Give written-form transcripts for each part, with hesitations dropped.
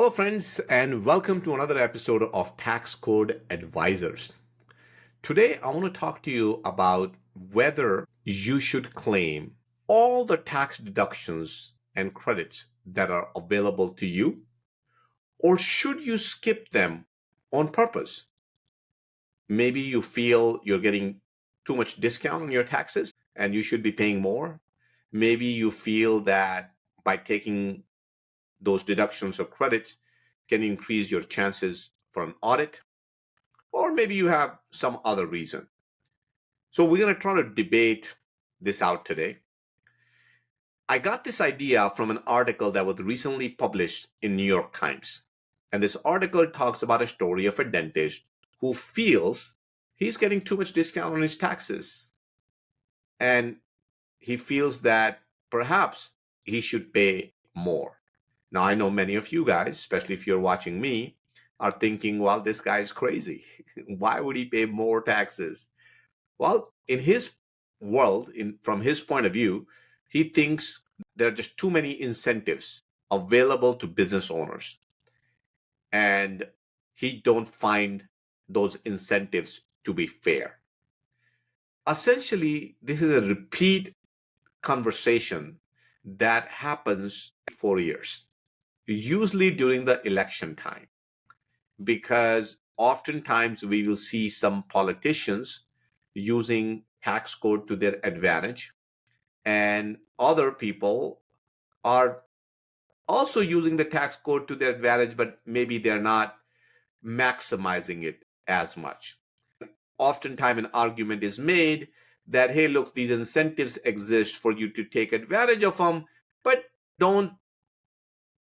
Hello, friends, and welcome to another episode of Tax Code Advisors. Today, I want to talk to you about whether you should claim all the tax deductions and credits that are available to you, or should you skip them on purpose? Maybe you feel you're getting too much discount on your taxes and you should be paying more. Maybe you feel that by taking those deductions or credits can increase your chances for an audit, or maybe you have some other reason. So we're going to try to debate this out today. I got this idea from an article that was recently published in New York Times. And this article talks about a story of a dentist who feels he's getting too much discount on his taxes. And he feels that perhaps he should pay more. Now, I know many of you guys, especially if you're watching me, are thinking, well, this guy is crazy. Why would he pay more taxes? Well, in his world, from his point of view, he thinks there are just too many incentives available to business owners. And he don't find those incentives to be fair. Essentially, this is a repeat conversation that happens 4 years, usually during the election time, because oftentimes we will see some politicians using tax code to their advantage, and other people are also using the tax code to their advantage, but maybe they're not maximizing it as much. Oftentimes, an argument is made that, hey, look, these incentives exist for you to take advantage of them, but don't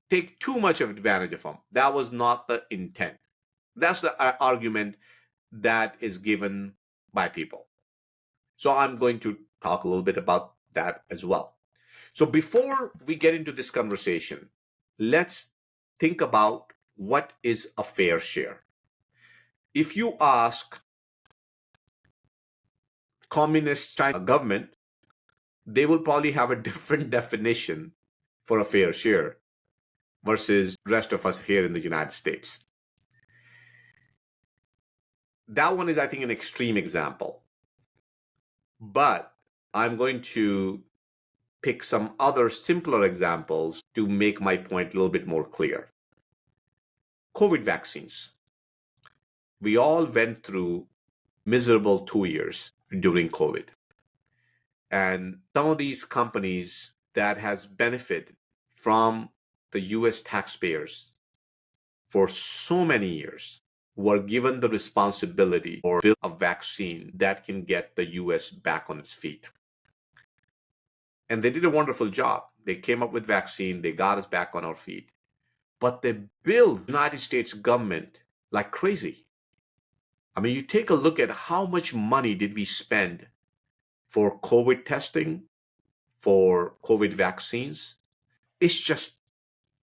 take too much of advantage of them. That was not the intent. That's the argument that is given by people. So I'm going to talk a little bit about that as well. So before we get into this conversation, let's think about what is a fair share. If you ask communist China government, they will probably have a different definition for a fair share versus rest of us here in the United States. That one is, I think, an extreme example. But I'm going to pick some other simpler examples to make my point a little bit more clear. COVID vaccines. We all went through miserable 2 years during COVID. And some of these companies that has benefited from the US taxpayers for so many years were given the responsibility for build a vaccine that can get the US back on its feet. And they did a wonderful job. They came up with vaccine, they got us back on our feet. But they billed the United States government like crazy. I mean, you take a look at how much money did we spend for COVID testing, for COVID vaccines. It's just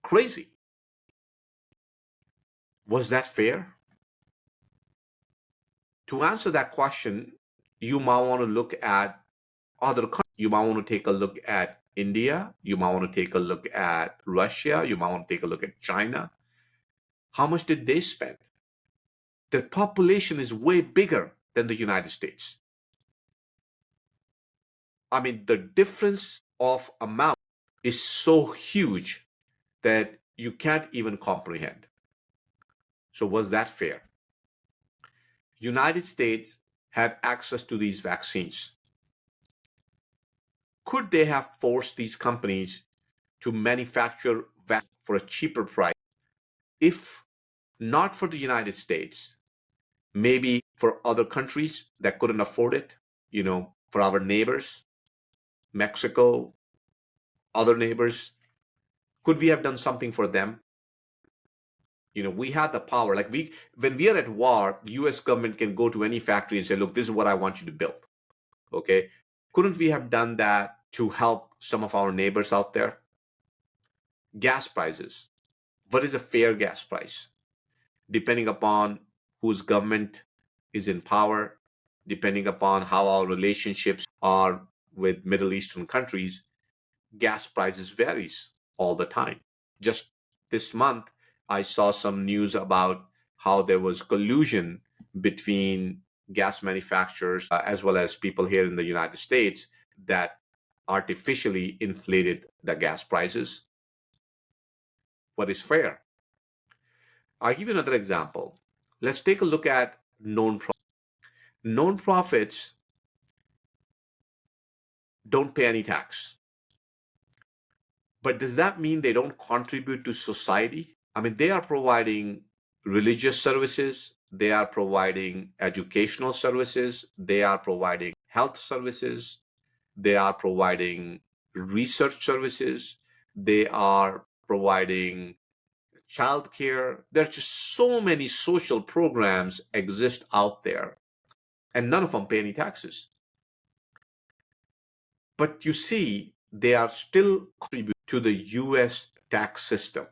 crazy. Was that fair? To answer that question, you might want to look at other countries. You might want to take a look at India. You might want to take a look at Russia. You might want to take a look at China. How much did they spend? Their population is way bigger than the United States. I mean, the difference of amount is so huge that you can't even comprehend. So was that fair? United States had access to these vaccines. Could they have forced these companies to manufacture vaccines for a cheaper price? If not for the United States, maybe for other countries that couldn't afford it, for our neighbors, Mexico, other neighbors, could we have done something for them? We had the power. Like when we are at war, the US government can go to any factory and say, look, this is what I want you to build. Okay. Couldn't we have done that to help some of our neighbors out there? Gas prices. What is a fair gas price? Depending upon whose government is in power, depending upon how our relationships are with Middle Eastern countries, gas prices varies all the time. Just this month, I saw some news about how there was collusion between gas manufacturers as well as people here in the United States that artificially inflated the gas prices. What is fair? I'll give you another example. Let's take a look at known profits. Known profits don't pay any tax. But does that mean they don't contribute to society? I mean, they are providing religious services, they are providing educational services, they are providing health services, they are providing research services, they are providing childcare. There's just so many social programs exist out there, and none of them pay any taxes. But you see, they are still contributing to the US tax system,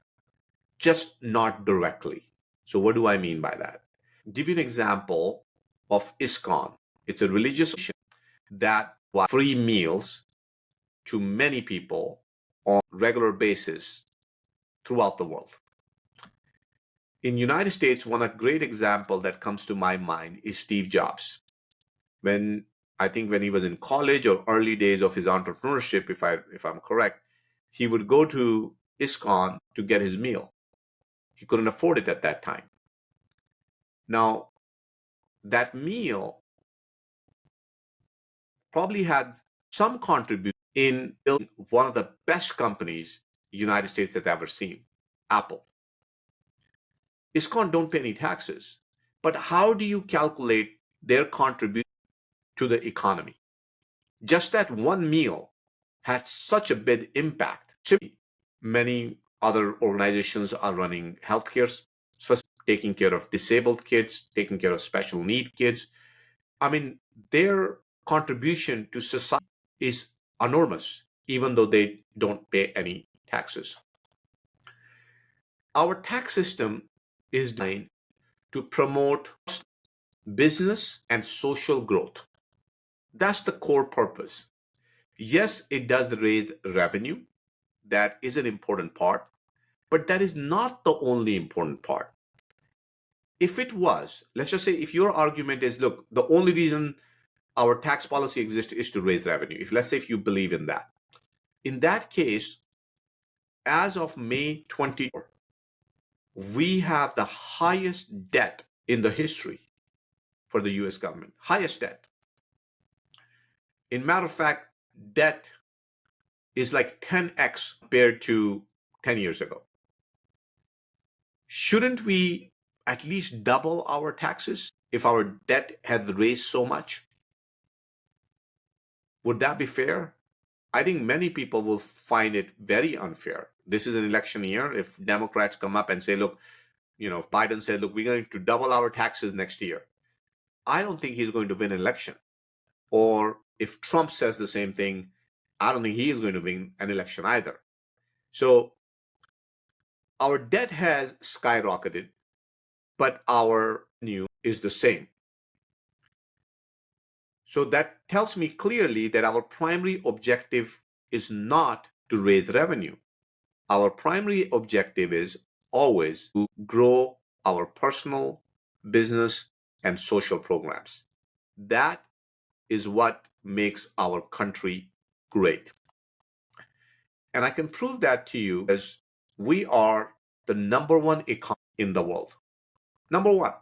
just not directly. So, what do I mean by that? Give you an example of ISKCON. It's a religious organization that provides free meals to many people on a regular basis throughout the world. In United States, one a great example that comes to my mind is Steve Jobs. When I think when he was in college or early days of his entrepreneurship, if I'm correct, he would go to ISKCON to get his meal. He couldn't afford it at that time. Now, that meal probably had some contribution in building one of the best companies the United States has ever seen, Apple. ISKCON don't pay any taxes, but how do you calculate their contribution to the economy? Just that one meal had such a big impact. Similarly, many other organizations are running healthcare, taking care of disabled kids, taking care of special need kids. I mean, their contribution to society is enormous, even though they don't pay any taxes. Our tax system is designed to promote business and social growth. That's the core purpose. Yes, it does raise revenue. That is an important part, but that is not the only important part. If it was, let's just say if your argument is, look, the only reason our tax policy exists is to raise revenue. If let's say if you believe in that case, as of May 24, we have the highest debt in the history for the US government. Highest debt. In matter of fact, debt is like 10x compared to 10 years ago. Shouldn't we at least double our taxes if our debt had raised so much? Would that be fair? I think many people will find it very unfair. This is an election year. If Democrats come up and say, look, if Biden said, look, we're going to double our taxes next year, I don't think he's going to win an election. Or if Trump says the same thing, I don't think he is going to win an election either. So our debt has skyrocketed, but our revenue is the same. So that tells me clearly that our primary objective is not to raise revenue. Our primary objective is always to grow our personal, business, and social programs. That is what makes our country great. And I can prove that to you as we are the number one economy in the world. Number one.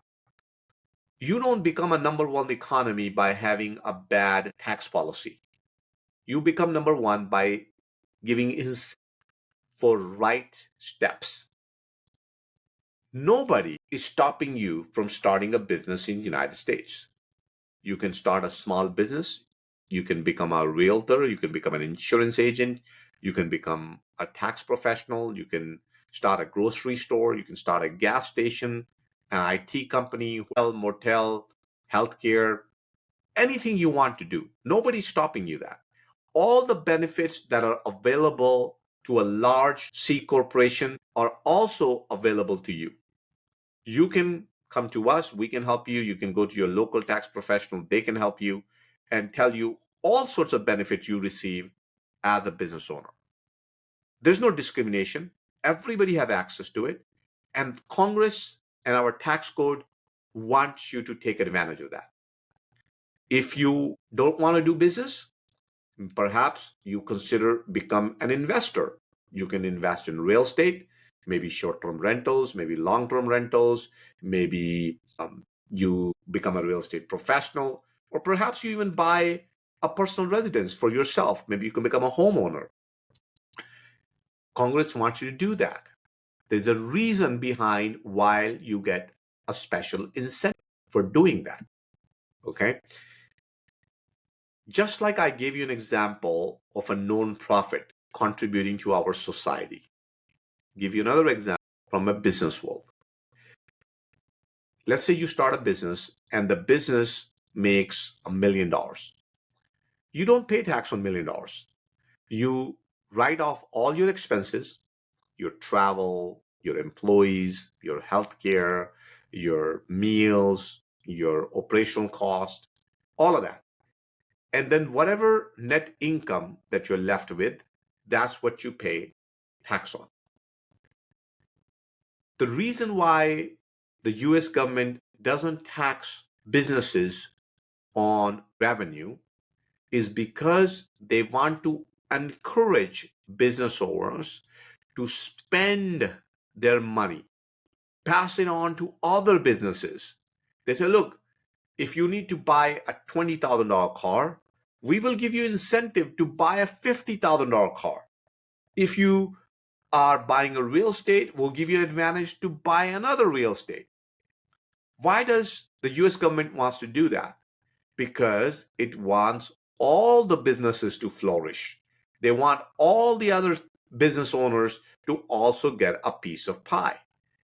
You don't become a number one economy by having a bad tax policy. You become number one by giving incentives for right steps. Nobody is stopping you from starting a business in the United States. You can start a small business. You can become a realtor. You can become an insurance agent. You can become a tax professional. You can start a grocery store. You can start a gas station, an IT company, hotel, motel, healthcare, anything you want to do. Nobody's stopping you that. All the benefits that are available to a large C corporation are also available to you. You can come to us, we can help you. You can go to your local tax professional, they can help you and tell you all sorts of benefits you receive as a business owner. There's no discrimination. Everybody has access to it. And Congress and our tax code wants you to take advantage of that. If you don't want to do business, perhaps you consider become an investor. You can invest in real estate, maybe short-term rentals, maybe long-term rentals, maybe you become a real estate professional, or perhaps you even buy a personal residence for yourself. Maybe you can become a homeowner. Congress wants you to do that. There's a reason behind why you get a special incentive for doing that. Okay. Just like I gave you an example of a non-profit contributing to our society, give you another example from a business world. Let's say you start a business and the business makes $1 million. You don't pay tax on $1 million. You write off all your expenses, your travel, your employees, your healthcare, your meals, your operational cost, all of that. And then whatever net income that you're left with, that's what you pay tax on. The reason why the US government doesn't tax businesses on revenue is because they want to encourage business owners to spend their money, pass it on to other businesses. They say, look, if you need to buy a $20,000 car, we will give you incentive to buy a $50,000 car. If you are buying a real estate, we'll give you an advantage to buy another real estate. Why does the US government wants to do that? Because it wants all the businesses to flourish. They want all the other business owners to also get a piece of pie.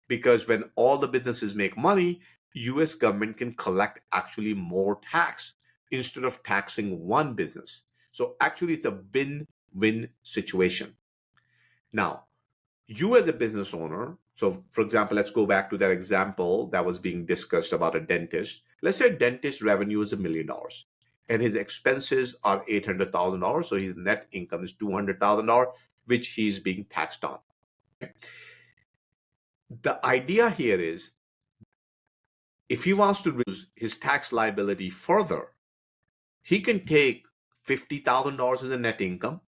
Because when all the businesses make money, US government can collect actually more tax instead of taxing one business. So actually it's a win-win situation. Now, you as a business owner, so for example, let's go back to that example that was being discussed about a dentist. Let's say a dentist revenue is $1 million and his expenses are $800,000. So his net income is $200,000, which he's being taxed on. The idea here is if he wants to reduce his tax liability further, he can take $50,000 as a net income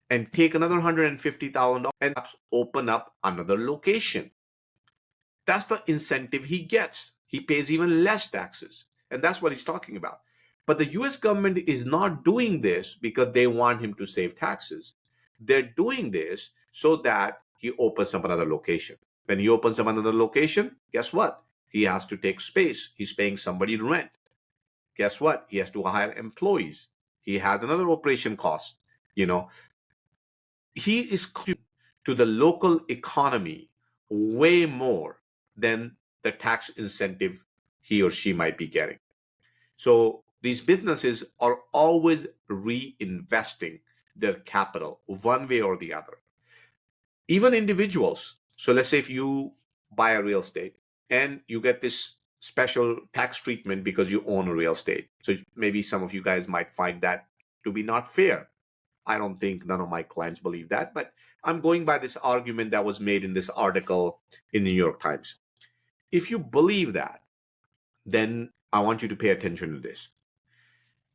and take another $150,000 and perhaps open up another location. That's the incentive he gets. He pays even less taxes. And that's what he's talking about. But the US government is not doing this because they want him to save taxes. They're doing this so that he opens up another location. When he opens up another location, guess what? He has to take space. He's paying somebody rent. Guess what? He has to hire employees. He has another operation cost. You know, he is contributing to the local economy way more than the tax incentive he or she might be getting. So these businesses are always reinvesting their capital one way or the other. Even individuals. So let's say if you buy a real estate and you get this special tax treatment because you own a real estate. So maybe some of you guys might find that to be not fair. I don't think none of my clients believe that, but I'm going by this argument that was made in this article in the New York Times. If you believe that, then I want you to pay attention to this.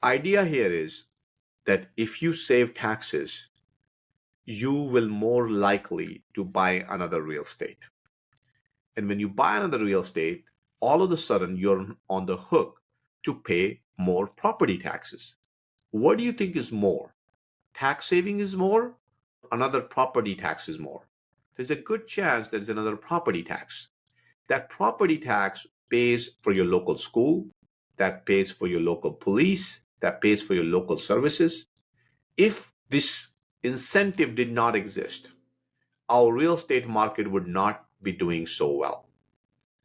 Idea here is that if you save taxes, you will more likely to buy another real estate. And when you buy another real estate, all of a sudden you're on the hook to pay more property taxes. What do you think is more? Tax saving is more, another property tax is more. There's a good chance there's another property tax. That property tax pays for your local school, that pays for your local police, that pays for your local services. If this incentive did not exist, our real estate market would not be doing so well.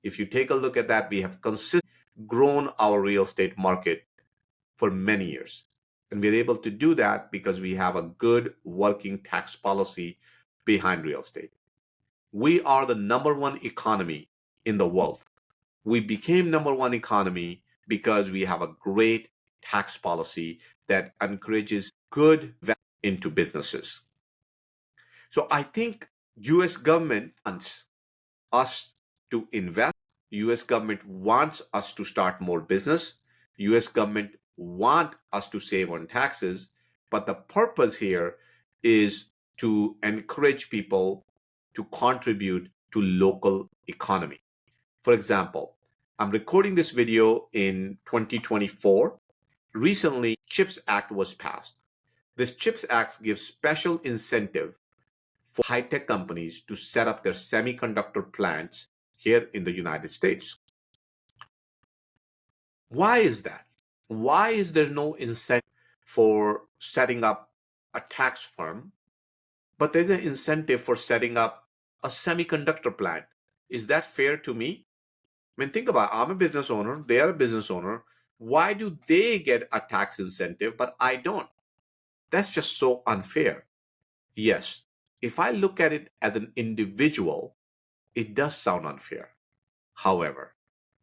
If you take a look at that, we have consistently grown our real estate market for many years. And we're able to do that because we have a good working tax policy behind real estate. We are the number one economy in the world. We became number one economy because we have a great tax policy that encourages good value into businesses. So I think US government funds us to invest. US government wants us to start more business. US government want us to save on taxes, but the purpose here is to encourage people to contribute to local economy. For example, I'm recording this video in 2024. Recently, CHIPS Act was passed. This CHIPS Act gives special incentive for high-tech companies to set up their semiconductor plants here in the United States. Why is that? Why is there no incentive for setting up a tax firm, but there's an incentive for setting up a semiconductor plant? Is that fair to me? I mean, think about it. I'm a business owner, they are a business owner. Why do they get a tax incentive, but I don't? That's just so unfair. Yes, if I look at it as an individual, it does sound unfair. However,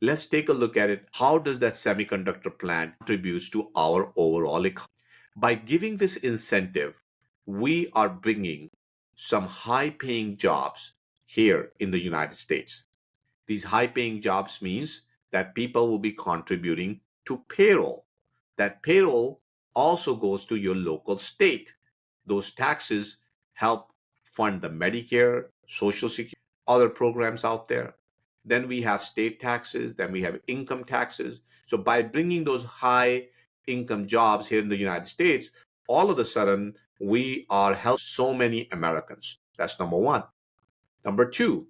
let's take a look at it. How does that semiconductor plant contribute to our overall economy? By giving this incentive, we are bringing some high-paying jobs here in the United States. These high-paying jobs means that people will be contributing to payroll. That payroll also goes to your local state. Those taxes help fund the Medicare, Social Security, other programs out there. Then we have state taxes, then we have income taxes. So by bringing those high income jobs here in the United States, all of a sudden we are helping so many Americans. That's number one. Number two,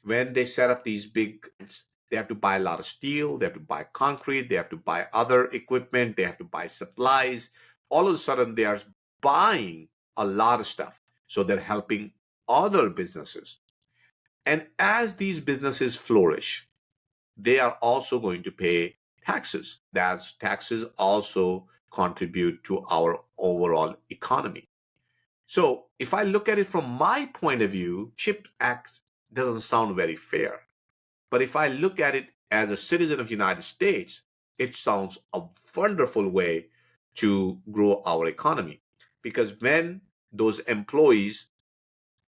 when they set up these big plants, they have to buy a lot of steel, they have to buy concrete, they have to buy other equipment, they have to buy supplies. All of a sudden, they are buying a lot of stuff. So they're helping other businesses. And as these businesses flourish, they are also going to pay taxes. That's taxes also contribute to our overall economy. So if I look at it from my point of view, CHIPS Act doesn't sound very fair. But if I look at it as a citizen of the United States, it sounds a wonderful way to grow our economy. Because when those employees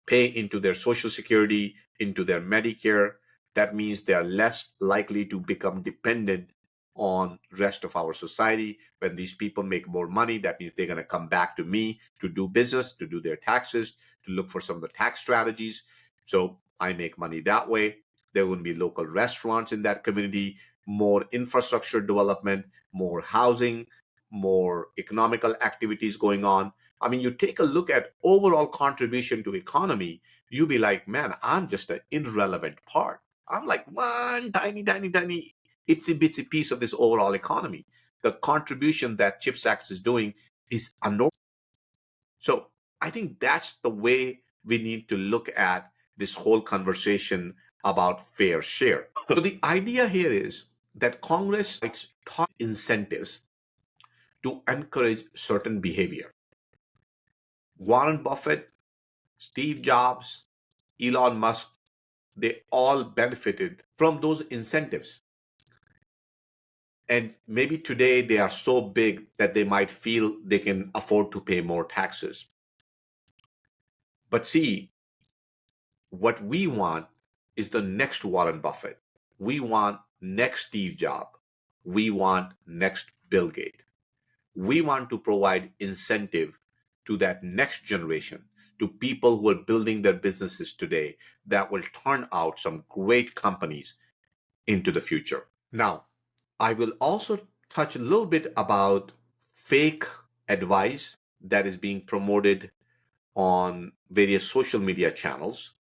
pay into their Social Security, into their Medicare, that means they are less likely to become dependent on rest of our society. When these people make more money, that means they're going to come back to me to do business, to do their taxes, to look for some of the tax strategies. So I make money that way. There will be local restaurants in that community, more infrastructure development, more housing, more economical activities going on. I mean, you take a look at overall contribution to economy, you be like, man, I'm just an irrelevant part. I'm like one tiny, tiny, tiny, itsy bitsy piece of this overall economy. The contribution that CHIPS Act is doing is enormous. So I think that's the way we need to look at this whole conversation about fair share. So the idea here is that Congress likes top incentives to encourage certain behavior. Warren Buffett, Steve Jobs, Elon Musk, they all benefited from those incentives. And maybe today they are so big that they might feel they can afford to pay more taxes. But see, what we want is the next Warren Buffett. We want next Steve Jobs. We want next Bill Gates. We want to provide incentive to that next generation, to people who are building their businesses today that will turn out some great companies into the future. Now, I will also touch a little bit about fake advice that is being promoted on various social media channels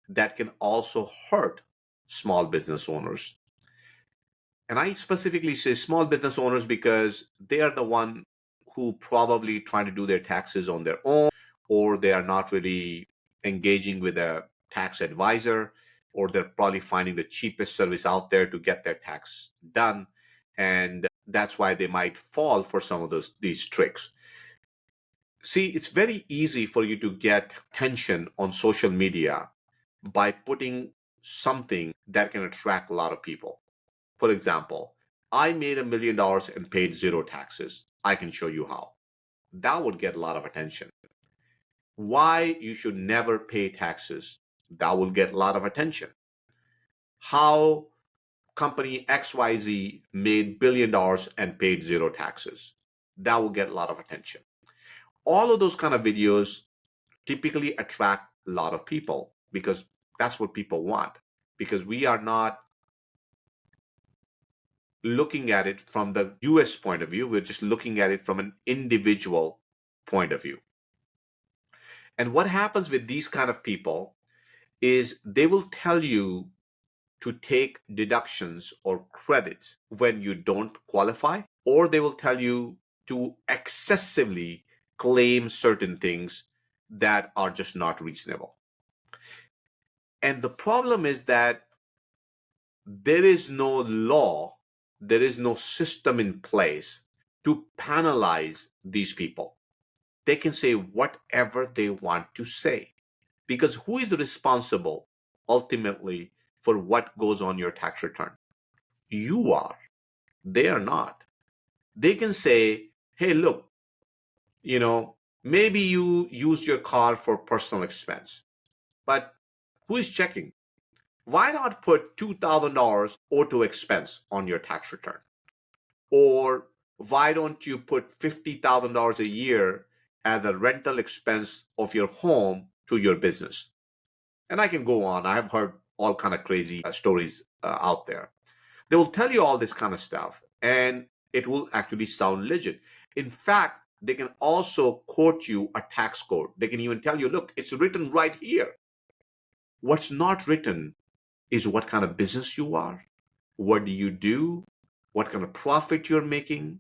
that can also hurt small business owners. And I specifically say small business owners because they are the one who probably trying to do their taxes on their own, or they are not really engaging with a tax advisor, or they're probably finding the cheapest service out there to get their tax done. And that's why they might fall for some of these tricks. See, it's very easy for you to get attention on social media by putting something that can attract a lot of people. For example, I made $1 million and paid zero taxes. I can show you how. That would get a lot of attention. Why you should never pay taxes. That will get a lot of attention. how company XYZ made $1 billion and paid zero taxes. That will get a lot of attention. All of those kind of videos typically attract a lot of people because that's what people want. Because we are not looking at it from the US point of view, we're just looking at it from an individual point of view. And what happens with these kind of people is they will tell you to take deductions or credits when you don't qualify, or they will tell you to excessively claim certain things that are just not reasonable. And the problem is that there is no law, there is no system in place to penalize these people. They can say whatever they want to say because who is responsible ultimately for what goes on your tax return? You are. They are not. They can say, hey, look, maybe you used your car for personal expense, but who is checking? Why not put $2,000 auto expense on your tax return? Or why don't you put $50,000 a year as a rental expense of your home to your business? And I can go on. I have heard all kind of crazy stories out there. They will tell you all this kind of stuff, and it will actually sound legit. In fact, they can also quote you a tax code. They can even tell you, look, it's written right here. What's not written is what kind of business you are, what do you do, what kind of profit you're making,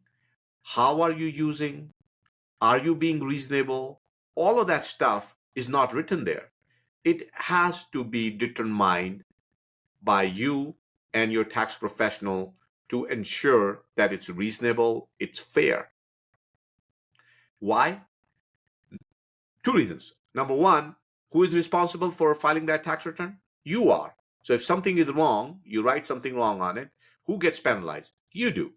how are you using, are you being reasonable? All of that stuff is not written there. It has to be determined by you and your tax professional to ensure that it's reasonable, it's fair. Why? Two reasons. Number one, who is responsible for filing that tax return? You are. So if something is wrong, you write something wrong on it, who gets penalized? You do.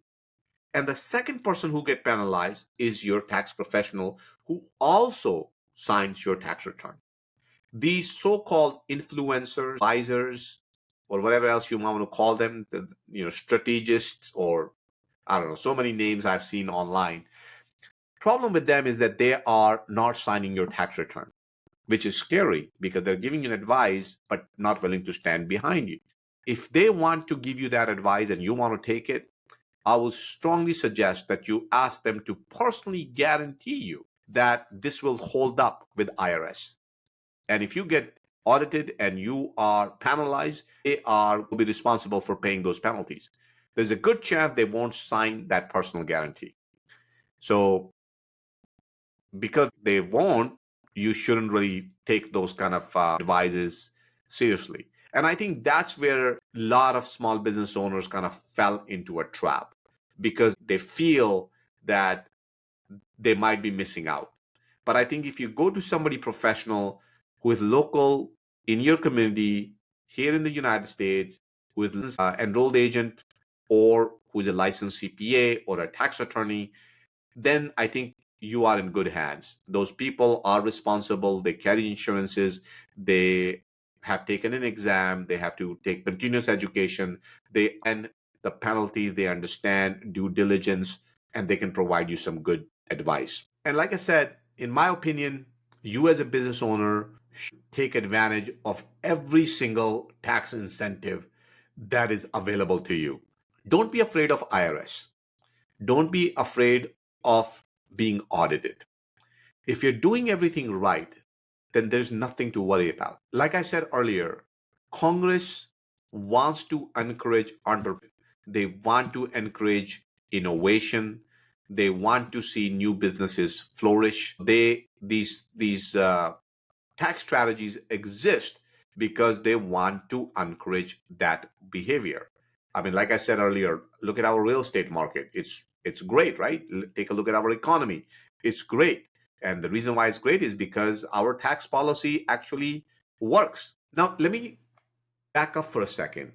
And the second person who gets penalized is your tax professional who also signs your tax return. These so-called influencers, advisors, or whatever else you might want to call them, strategists, or I don't know, so many names I've seen online. Problem with them is that they are not signing your tax return, which is scary because they're giving you advice but not willing to stand behind you. If they want to give you that advice and you want to take it, I will strongly suggest that you ask them to personally guarantee you that this will hold up with IRS. And if you get audited and you are penalized, will be responsible for paying those penalties. There's a good chance they won't sign that personal guarantee. So because they won't, you shouldn't really take those kind of advices seriously. And I think that's where a lot of small business owners kind of fell into a trap because they feel that they might be missing out. But I think if you go to somebody professional who is local in your community here in the United States, who is enrolled agent or who is a licensed CPA or a tax attorney, then I think you are in good hands. Those people are responsible. They carry insurances. They have taken an exam. They have to take continuous education. They and the penalties. They understand due diligence, and they can provide you some good advice. And like I said, in my opinion, you as a business owner should take advantage of every single tax incentive that is available to you. Don't be afraid of IRS. Don't be afraid of being audited. If you're doing everything right, then there's nothing to worry about. Like I said earlier, Congress wants to encourage entrepreneurship. They want to encourage innovation. They want to see new businesses flourish. These tax strategies exist because they want to encourage that behavior. I mean, like I said earlier, look at our real estate market. It's great, right? Take a look at our economy. It's great. And the reason why it's great is because our tax policy actually works. Now, let me back up for a second.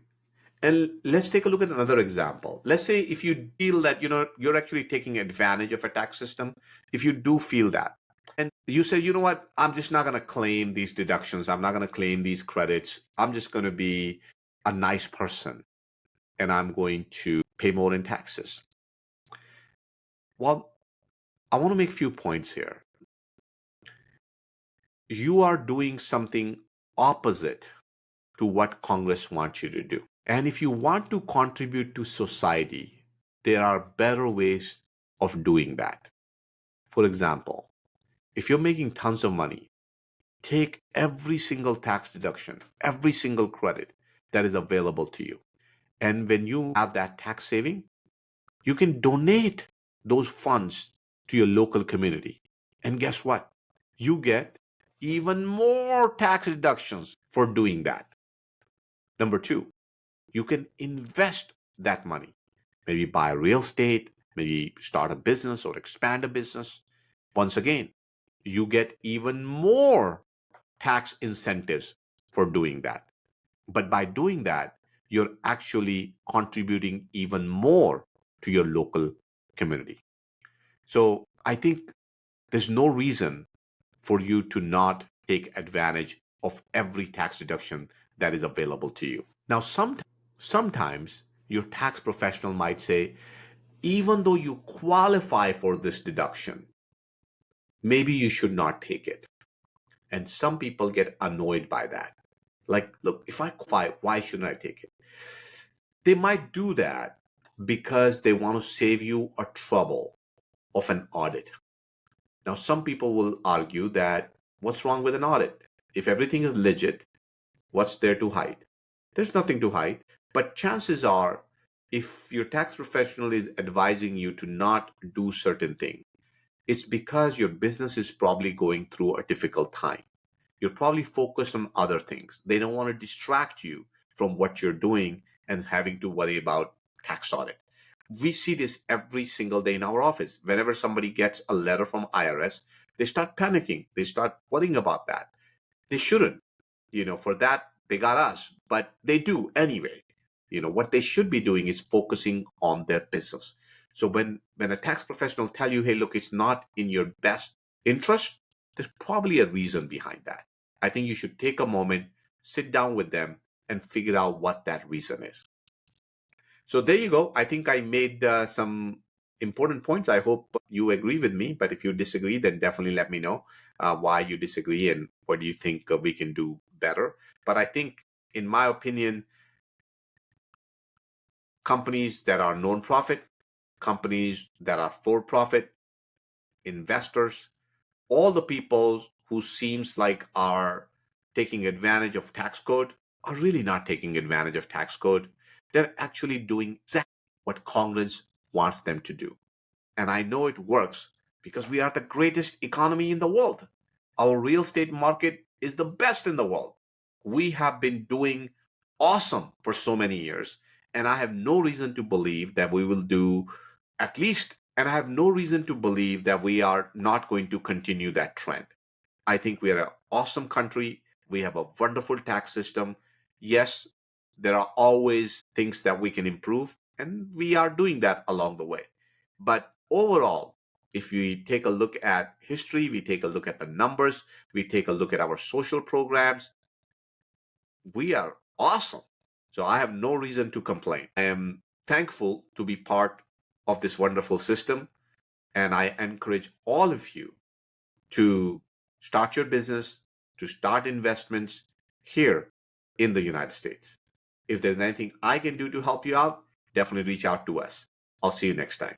And let's take a look at another example. Let's say if you feel that you're actually taking advantage of a tax system, if you do feel that, and you say, you know what, I'm just not going to claim these deductions. I'm not going to claim these credits. I'm just going to be a nice person and I'm going to pay more in taxes. Well, I want to make a few points here. You are doing something opposite to what Congress wants you to do. And if you want to contribute to society, there are better ways of doing that. For example, if you're making tons of money, take every single tax deduction, every single credit that is available to you. And when you have that tax saving, you can donate those funds to your local community. And guess what? You get even more tax deductions for doing that. Number two, you can invest that money. Maybe buy real estate, maybe start a business or expand a business. Once again, you get even more tax incentives for doing that. But by doing that, you're actually contributing even more to your local community. So I think there's no reason for you to not take advantage of every tax deduction that is available to you. Now, sometimes your tax professional might say, even though you qualify for this deduction, maybe you should not take it. And some people get annoyed by that. Like, look, if I qualify, why shouldn't I take it? They might do that because they want to save you a trouble of an audit. Now, some people will argue that what's wrong with an audit? If everything is legit, what's there to hide? There's nothing to hide. But chances are, if your tax professional is advising you to not do certain things, it's because your business is probably going through a difficult time. You're probably focused on other things. They don't want to distract you from what you're doing and having to worry about tax audit. We see this every single day in our office. Whenever somebody gets a letter from IRS, they start panicking. They start worrying about that. They shouldn't. For that, they got us, but they do anyway. What they should be doing is focusing on their business. So when a tax professional tell you, hey, look, it's not in your best interest, there's probably a reason behind that. I think you should take a moment, sit down with them, and figure out what that reason is. So there you go. I think I made some important points. I hope you agree with me. But if you disagree, then definitely let me know why you disagree and what do you think we can do better. But I think, in my opinion, companies that are non-profit, companies that are for-profit, investors, all the people who seems like are taking advantage of tax code are really not taking advantage of tax code. They're actually doing exactly what Congress wants them to do. And I know it works because we are the greatest economy in the world. Our real estate market is the best in the world. We have been doing awesome for so many years. And I have no reason to believe that we will do at least, and I have no reason to believe that we are not going to continue that trend. I think we are an awesome country. We have a wonderful tax system. Yes, there are always things that we can improve, and we are doing that along the way. But overall, if we take a look at history, we take a look at the numbers, we take a look at our social programs, we are awesome. So I have no reason to complain. I am thankful to be part of this wonderful system, and I encourage all of you to start your business, to start investments here in the United States. If there's anything I can do to help you out, definitely reach out to us. I'll see you next time.